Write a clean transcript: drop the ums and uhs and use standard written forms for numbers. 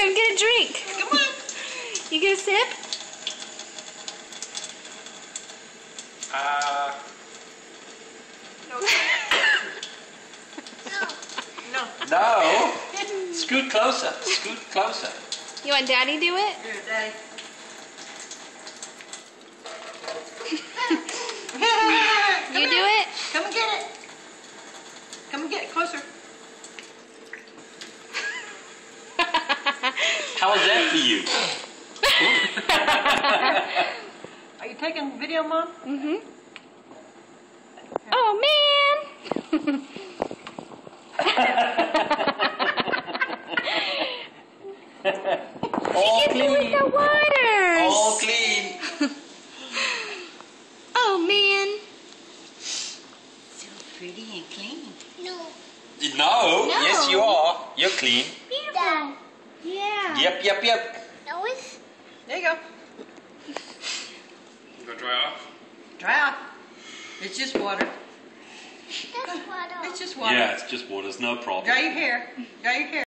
Come get a drink. Come on. You get a sip? No. No. Scoot closer. Scoot closer. You want Daddy to do it? Here, Daddy. You do it? Come and get it. Come and get it closer. How was that for you? Are you taking video, Mom? Mm-hmm. Oh, man. All Get clean. with the waters. All clean. Oh, man. So pretty and clean. No. No. Yes, you are. You're clean. Beautiful. Yeah. Yep. There you go. Go dry off. Dry off. It's just water. That's water. It's just water. Yeah, it's just water. It's no problem. Dry your hair. Dry your hair.